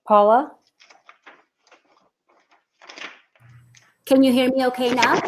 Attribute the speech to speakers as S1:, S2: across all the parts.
S1: Paula?
S2: Can you hear me okay now?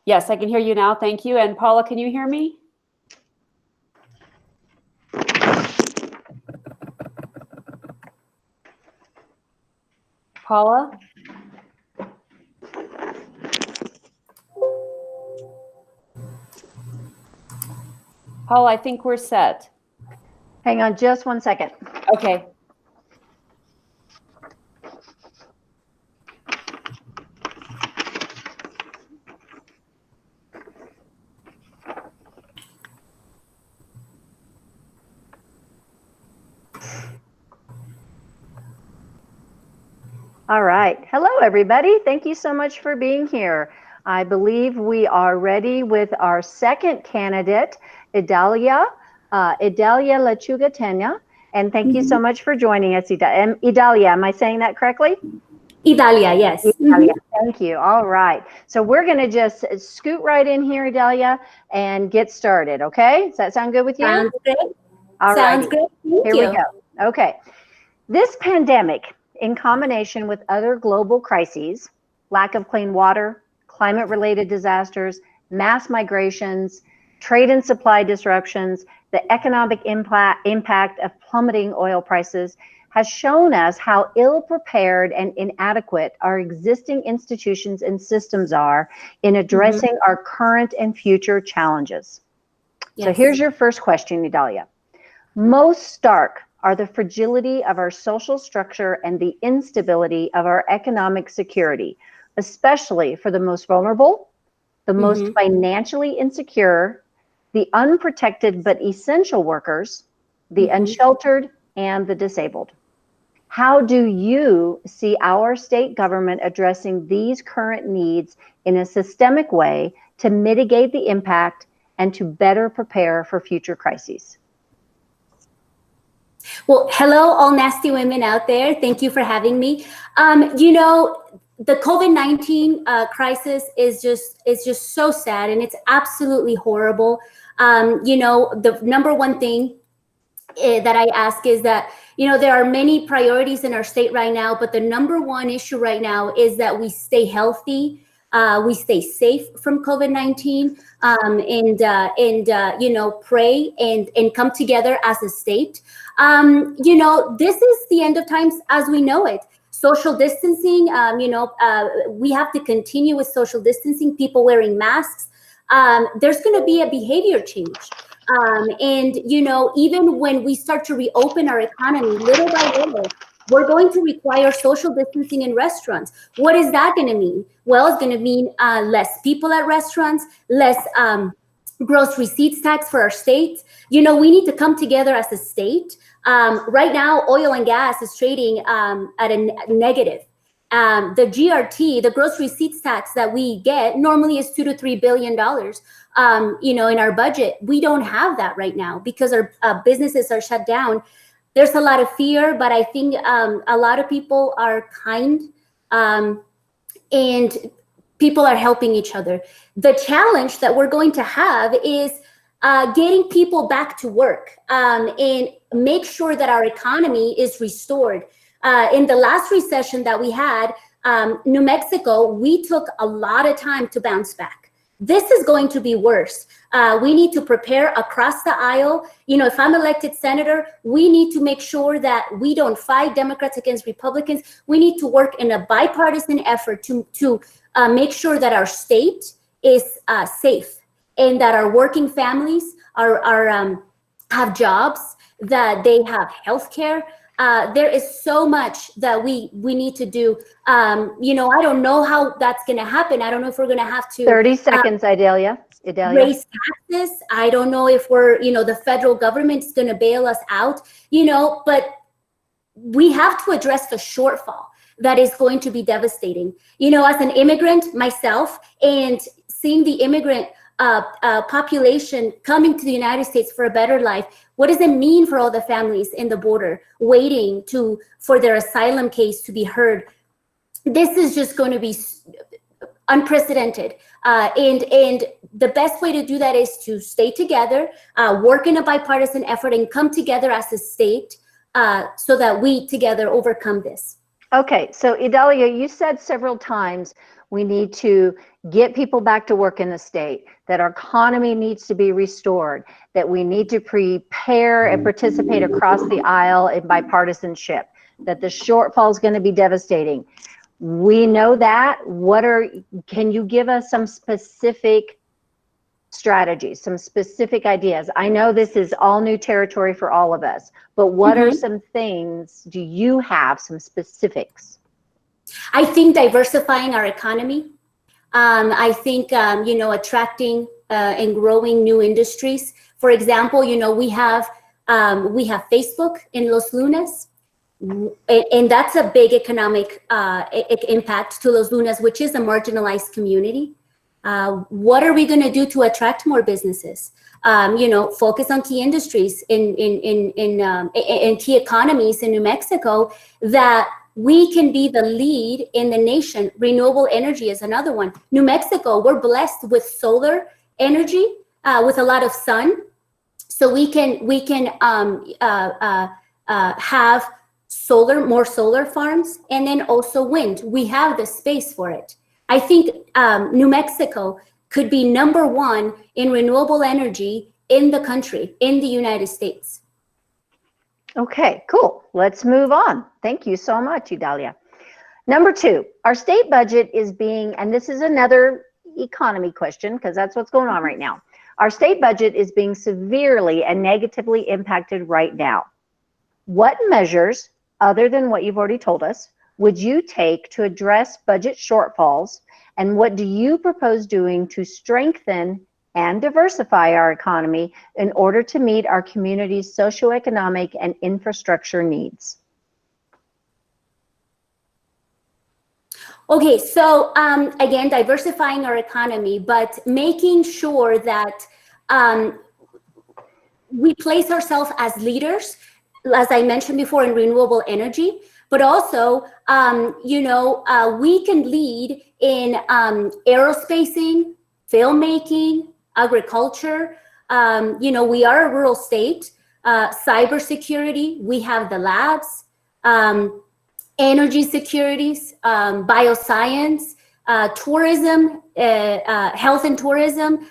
S1: Yes, I can hear you now. Thank you. And Paula, can you hear me? Paula? Paula, I think we're set.
S3: Hang on just one second.
S1: Okay.
S3: All right. Hello, everybody. Thank you so much for being here. I believe we are ready with our second candidate, Idalia Lechuga-Tena. And thank you so much for joining us, Idalia. Am I saying that correctly?
S2: Idalia, yes.
S3: Idalia, thank you. All right. So we're going to just scoot right in here, Idalia, and get started, okay? Does that sound good with you?
S2: Sounds great.
S3: All
S2: Sounds
S3: right.
S2: great. Thank
S3: Here
S2: you.
S3: we go. Okay. This pandemic, in combination with other global crises, lack of clean water, climate-related disasters, mass migrations, trade and supply disruptions, the economic impact of plummeting oil prices has shown us how ill-prepared and inadequate our existing institutions and systems are in addressing our current and future challenges.
S2: Yes.
S3: So here's your first question, Idalia. Most stark are the fragility of our social structure and the instability of our economic security, especially for the most vulnerable, the most financially insecure, the unprotected but essential workers, the unsheltered, and the disabled. How do you see our state government addressing these current needs in a systemic way to mitigate the impact and to better prepare for future crises?
S2: Well, hello, all nasty women out there. Thank you for having me. You know, the COVID-19 crisis is just so sad, and it's absolutely horrible. You know, the number one thing that I ask is that, you know, there are many priorities in our state right now, but the number one issue right now is that we stay healthy, we stay safe from COVID-19, and you know, pray and come together as a state. You know, this is the end of times as we know it. Social distancing, you know, we have to continue with social distancing, people wearing masks. There's going to be a behavior change. And, you know, even when we start to reopen our economy little by little, we're going to require social distancing in restaurants. What is that going to mean? Well, it's going to mean less people at restaurants, less gross receipts tax for our state. You know, we need to come together as a state. Right now, oil and gas is trading at a negative. The GRT, the gross receipts tax that we get normally is $2 to $3 billion. You know, in our budget, we don't have that right now because our businesses are shut down. There's a lot of fear, but I think a lot of people are kind, and people are helping each other. The challenge that we're going to have is getting people back to work and make sure that our economy is restored. In the last recession that we had, New Mexico, we took a lot of time to bounce back. This is going to be worse. We need to prepare across the aisle. You know, if I'm elected senator, we need to make sure that we don't fight Democrats against Republicans. We need to work in a bipartisan effort to make sure that our state is safe and that our working families have jobs, that they have health care. There is so much that we need to do. You know, I don't know how that's going to happen. I don't know if we're going to have to
S3: 30 seconds, Idalia.
S2: Raise taxes. I don't know if we're, you know, the federal government is going to bail us out, you know, but we have to address the shortfall that is going to be devastating. You know, as an immigrant myself, and seeing the immigrant population coming to the United States for a better life, what does it mean for all the families in the border waiting for their asylum case to be heard? This is just going to be unprecedented. And the best way to do that is to stay together, work in a bipartisan effort, and come together as a state so that we together overcome this.
S3: Okay, so Idalia, you said several times we need to get people back to work in the state, that our economy needs to be restored, that we need to prepare and participate across the aisle in bipartisanship, that the shortfall is going to be devastating. We know that. Can you give us some specific strategies, some specific ideas? I know this is all new territory for all of us, but what are some things, do you have some specifics?
S2: I think diversifying our economy. I think, attracting and growing new industries. For example, we have Facebook in Los Lunas, and that's a big economic impact to Los Lunas, which is a marginalized community. What are we going to do to attract more businesses? Focus on key industries in key economies in New Mexico that we can be the lead in the nation. Renewable energy is another one. New Mexico, we're blessed with solar energy, with a lot of sun, so we can have more solar farms, and then also wind. We have the space for it. I think New Mexico could be #1 in renewable energy in the country, in the United States.
S3: Okay, cool. Let's move on. Thank you so much, Idalia. Number 2, our state budget is being, and this is another economy question because that's what's going on right now. Our state budget is being severely and negatively impacted right now. What measures, other than what you've already told us, would you take to address budget shortfalls, and what do you propose doing to strengthen and diversify our economy in order to meet our community's socioeconomic and infrastructure needs?
S2: Okay, so again, diversifying our economy, but making sure that we place ourselves as leaders, as I mentioned before, in renewable energy, but also, we can lead in aerospacing, filmmaking, agriculture. We are a rural state. Cybersecurity, we have the labs. Energy securities, bioscience, tourism, health and tourism.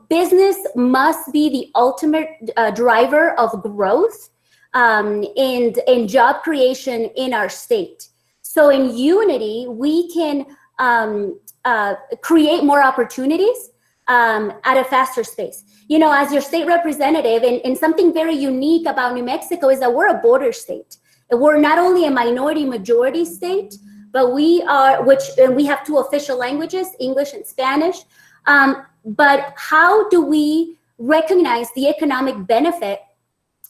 S2: Business must be the ultimate driver of growth and job creation in our state. So in unity, we can create more opportunities at a faster space. As your state representative, and something very unique about New Mexico is that we're a border state. We're not only a minority majority state, but we have 2 official languages, English and Spanish. But how do we recognize the economic benefit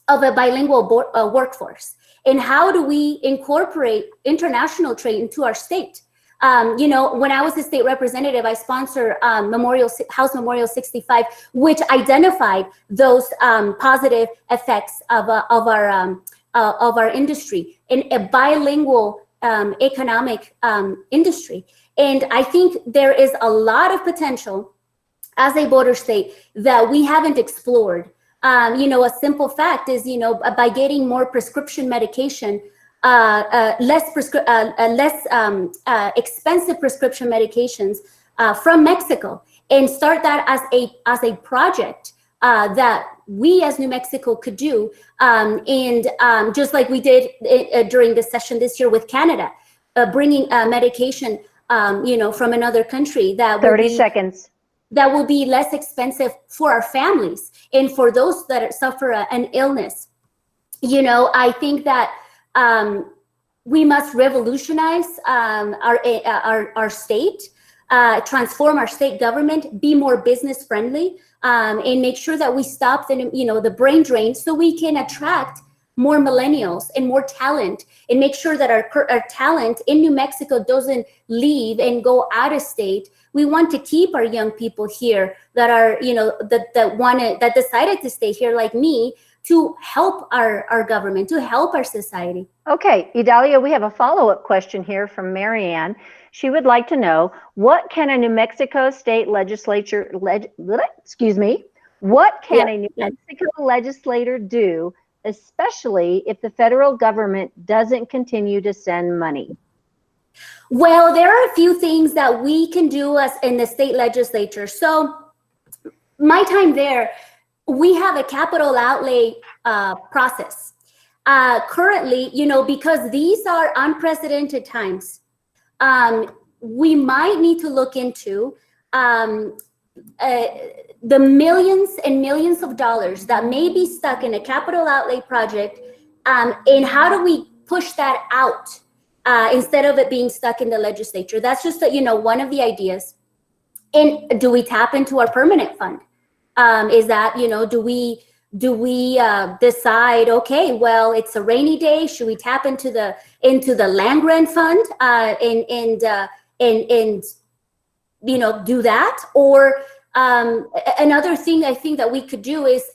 S2: of a bilingual workforce? And how do we incorporate international trade into our state? When I was a state representative, I sponsored House Memorial 65, which identified those positive effects of our industry in a bilingual economic industry. And I think there is a lot of potential as a border state that we haven't explored. A simple fact is, by getting more prescription medication, less expensive prescription medications from Mexico, and start that as a project that we as New Mexico could do, and just like we did during the session this year with Canada, bringing medication, from another country that
S3: 30 seconds.
S2: That will be less expensive for our families and for those that suffer an illness. I think that we must revolutionize our state, transform our state government, be more business friendly, and make sure that we stop the brain drain, so we can attract more millennials and more talent, and make sure that our talent in New Mexico doesn't leave and go out of state. We want to keep our young people here that are, that decided to stay here, like me, to help our government, to help our society.
S3: Okay, Idalia, we have a follow-up question here from Marianne. She would like to know, what can a New Mexico state legislature, what can a New Mexico legislator do, especially if the federal government doesn't continue to send money?
S2: Well, there are a few things that we can do as in the state legislature. So my time there, we have a capital outlay process. Currently, because these are unprecedented times, we might need to look into the millions and millions of dollars that may be stuck in a capital outlay project, and how do we push that out instead of it being stuck in the legislature? That's just one of the ideas. And do we tap into our permanent fund? Is that do we decide, okay, well, it's a rainy day, should we tap into the land grant fund and do that? Or another thing I think that we could do is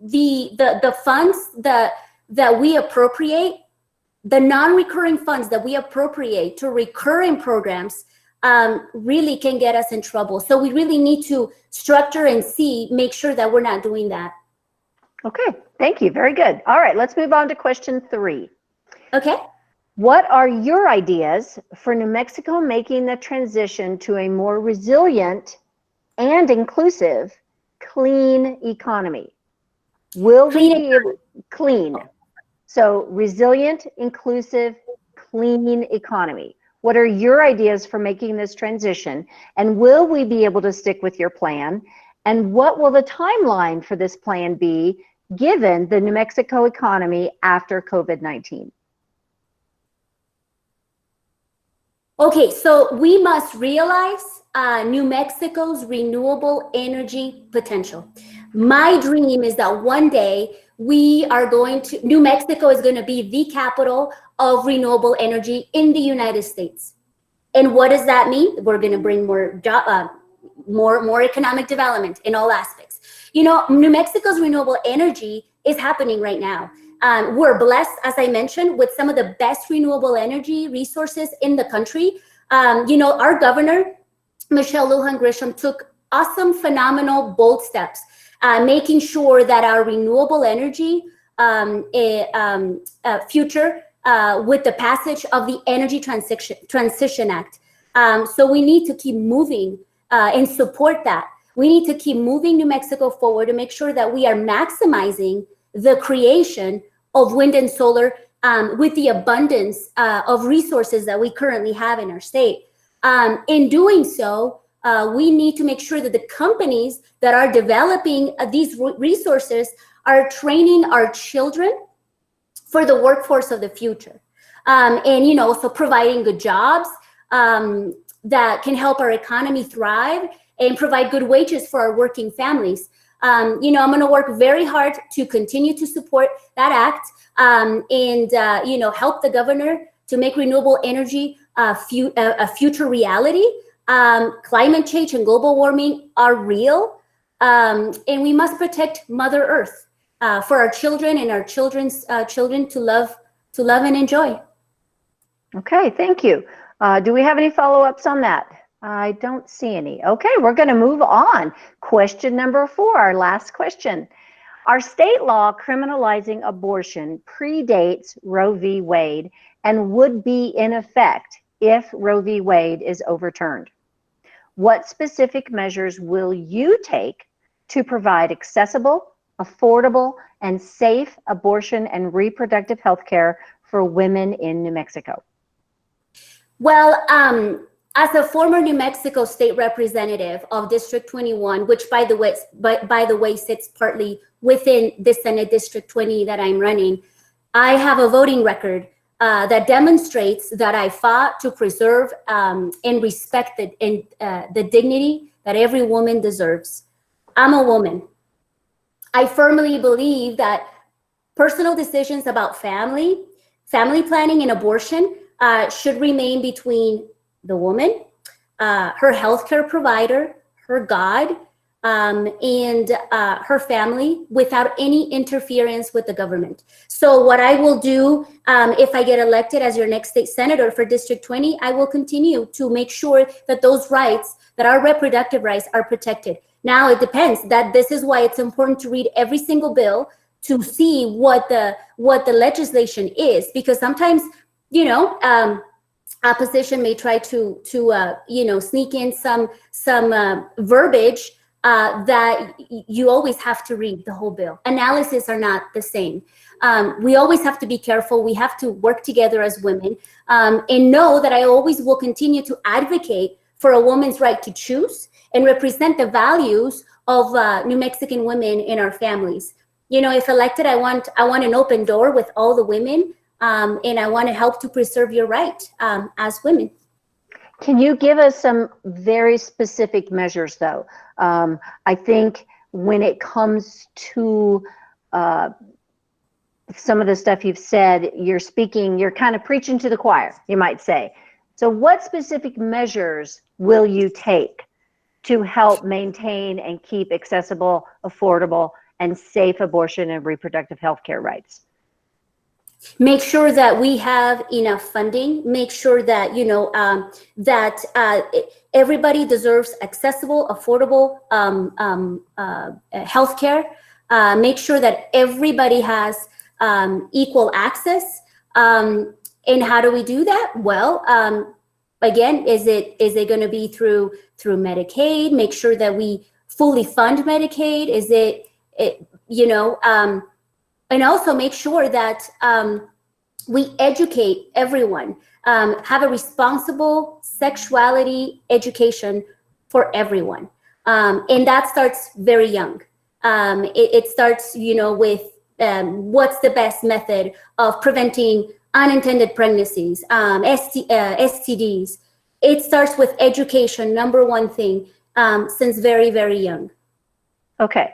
S2: the funds that we appropriate, the non-recurring funds that we appropriate to recurring programs really can get us in trouble. So we really need to structure and make sure that we're not doing that.
S3: Okay, thank you. Very good. All right, let's move on to question 3.
S2: Okay.
S3: What are your ideas for New Mexico making the transition to a more resilient and inclusive clean economy? Will we be able clean? So resilient, inclusive, clean economy. What are your ideas for making this transition? And will we be able to stick with your plan? And what will the timeline for this plan be given the New Mexico economy after COVID-19?
S2: Okay, so we must realize New Mexico's renewable energy potential. My dream is that one day New Mexico is going to be the capital of renewable energy in the United States. And what does that mean? We're going to bring more economic development in all aspects. New Mexico's renewable energy is happening right now. We're blessed, as I mentioned, with some of the best renewable energy resources in the country. Our governor, Michelle Lujan Grisham, took awesome, phenomenal, bold steps, making sure that our renewable energy future with the passage of the Energy Transition Act. So we need to keep moving and support that. We need to keep moving New Mexico forward to make sure that we are maximizing the creation of wind and solar with the abundance of resources that we currently have in our state. In doing so, we need to make sure that the companies that are developing these resources are training our children for the workforce of the future. And, so providing good jobs that can help our economy thrive and provide good wages for our working families. I'm going to work very hard to continue to support that act and, help the governor to make renewable energy a future reality. Climate change and global warming are real, and we must protect Mother Earth for our children and our children's children to love and enjoy.
S3: Okay, thank you. Do we have any follow-ups on that? I don't see any. Okay, we're going to move on. Question number 4, our last question. Our state law criminalizing abortion predates Roe v. Wade and would be in effect if Roe v. Wade is overturned. What specific measures will you take to provide accessible, affordable, and safe abortion and reproductive health care for women in New Mexico?
S2: Well, as a former New Mexico state representative of District 21, which by the way sits partly within the Senate District 20 that I'm running, I have a voting record that demonstrates that I fought to preserve and respect the dignity that every woman deserves. I'm a woman. I firmly believe that personal decisions about family planning and abortion should remain between the woman, her healthcare provider, her God, and her family without any interference with the government. So what I will do if I get elected as your next state senator for District 20, I will continue to make sure that those rights, that our reproductive rights are protected. Now it depends. This is why it's important to read every single bill to see what the legislation is, because sometimes, you know, opposition may try to you know, sneak in some verbiage that you always have to read the whole bill. Analysis are not the same. We always have to be careful. We have to work together as women, and know that I always will continue to advocate for a woman's right to choose and represent the values of New Mexican women in our families. You know, if elected, I want an open door with all the women, and I want to help to preserve your right as women.
S3: Can you give us some very specific measures, though? I think when it comes to some of the stuff you've said, you're kind of preaching to the choir, you might say. So what specific measures will you take to help maintain and keep accessible, affordable, and safe abortion and reproductive health care rights?
S2: Make sure that we have enough funding. Make sure that, you know, that everybody deserves accessible, affordable health care. Make sure that everybody has equal access. And how do we do that? Well, again, is it going to be through Medicaid? Make sure that we fully fund Medicaid. Is it you know, and also make sure that we educate everyone, have a responsible sexuality education for everyone. And that starts very young. It starts, you know, with what's the best method of preventing unintended pregnancies, STDs. It starts with education, number one thing, since very, very young.
S3: Okay,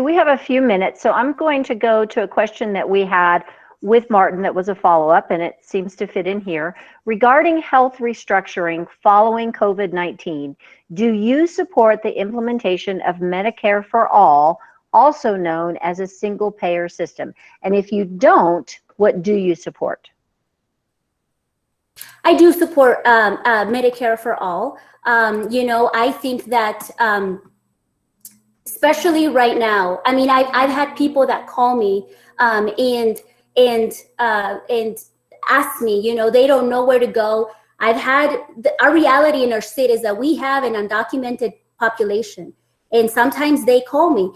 S3: we have a few minutes, so I'm going to go to a question that we had with Martin that was a follow-up, and it seems to fit in here. Regarding health restructuring following COVID-19, do you support the implementation of Medicare for All, also known as a single-payer system? And if you don't, what do you support?
S2: I do support Medicare for All. You know, I think that especially right now, I mean, I've had people that call me and ask me, you know, they don't know where to go. I've had our reality in our state is that we have an undocumented population, and sometimes they call me,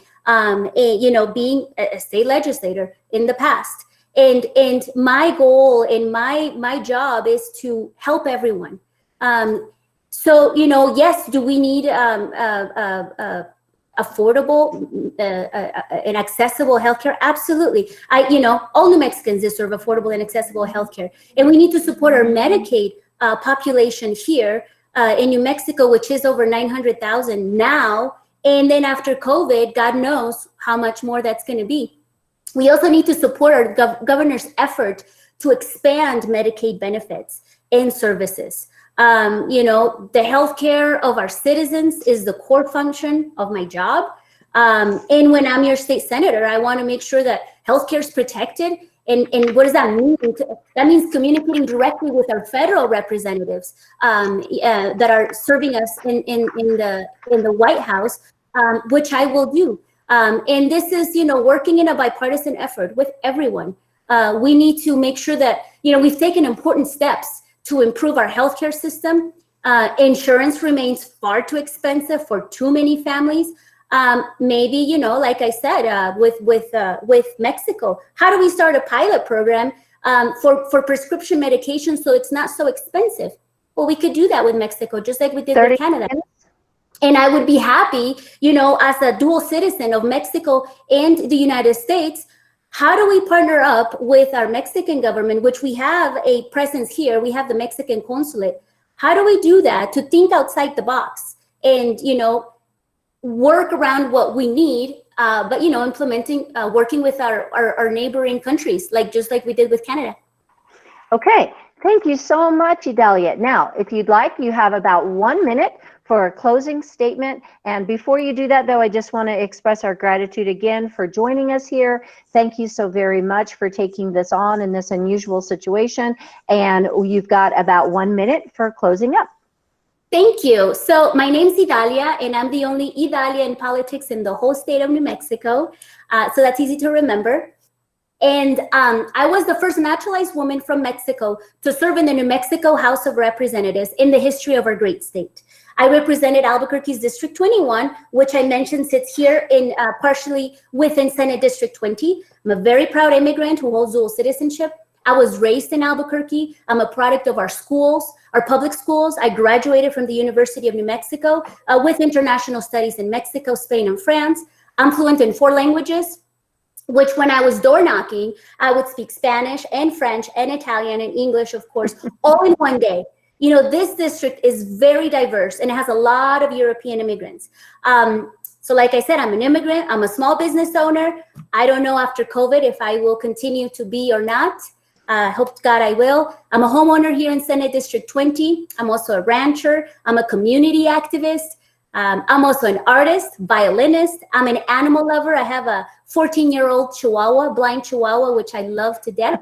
S2: you know, being a state legislator in the past. And my goal and my job is to help everyone. So, you know, yes, do we need affordable and accessible healthcare? Absolutely. You know, all New Mexicans deserve affordable and accessible healthcare, and we need to support our Medicaid population here in New Mexico, which is over 900,000 now. And then after COVID, God knows how much more that's going to be. We also need to support our governor's effort to expand Medicaid benefits and services. You know, the healthcare of our citizens is the core function of my job. And when I'm your state senator, I want to make sure that healthcare is protected. And what does that mean? That means communicating directly with our federal representatives that are serving us in the White House, which I will do. And this is, you know, working in a bipartisan effort with everyone. We need to make sure that, you know, we've taken important steps to improve our healthcare system. Insurance remains far too expensive for too many families. Maybe, you know, like I said, with Mexico, how do we start a pilot program for prescription medication so it's not so expensive? Well, we could do that with Mexico, just like we did with Canada. And I would be happy, you know, as a dual citizen of Mexico and the United States. How do we partner up with our Mexican government, which we have a presence here? We have the Mexican consulate. How do we do that to think outside the box and, you know, work around what we need, but, you know, implementing, working with our neighboring countries, just like we did with Canada.
S3: Okay, thank you so much, Idalia. Now, if you'd like, you have about 1 minute for a closing statement. And before you do that, though, I just want to express our gratitude again for joining us here. Thank you so very much for taking this on in this unusual situation. And you've got about 1 minute for closing up.
S2: Thank you. So my name's Idalia, and I'm the only Idalia in politics in the whole state of New Mexico. So that's easy to remember. And I was the first naturalized woman from Mexico to serve in the New Mexico House of Representatives in the history of our great state. I represented Albuquerque's District 21, which I mentioned sits here in partially within Senate District 20. I'm a very proud immigrant who holds dual citizenship. I was raised in Albuquerque. I'm a product of our schools, our public schools. I graduated from the University of New Mexico with international studies in Mexico, Spain, and France. I'm fluent in 4 languages, which when I was door knocking, I would speak Spanish and French and Italian and English, of course, all in one day. You know, this district is very diverse and it has a lot of European immigrants. So like I said, I'm an immigrant, I'm a small business owner. I don't know after COVID if I will continue to be or not. Hope to God I will. I'm a homeowner here in Senate District 20. I'm also a rancher. I'm a community activist. I'm also an artist, violinist. I'm an animal lover. I have a 14-year-old Chihuahua, blind Chihuahua, which I love to death.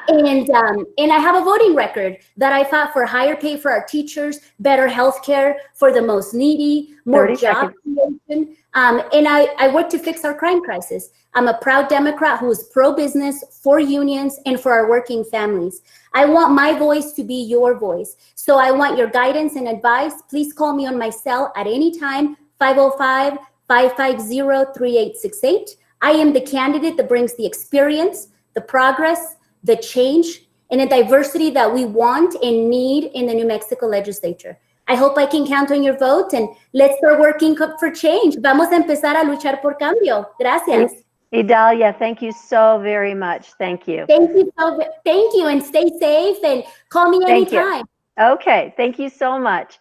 S2: And I have a voting record that I fought for higher pay for our teachers, better health care for the most needy, more job creation. And I work to fix our crime crisis. I'm a proud Democrat who is pro-business, for unions, and for our working families. I want my voice to be your voice. So I want your guidance and advice. Please call me on my cell at any time, 505-550-3868. I am the candidate that brings the experience, the progress, the change, and the diversity that we want and need in the New Mexico legislature. I hope I can count on your vote, and let's start working for change. Vamos a empezar a luchar por cambio. Gracias.
S3: Idalia, thank you so very much. Thank you.
S2: Thank you, and stay safe, and call me anytime.
S3: Okay, thank you so much.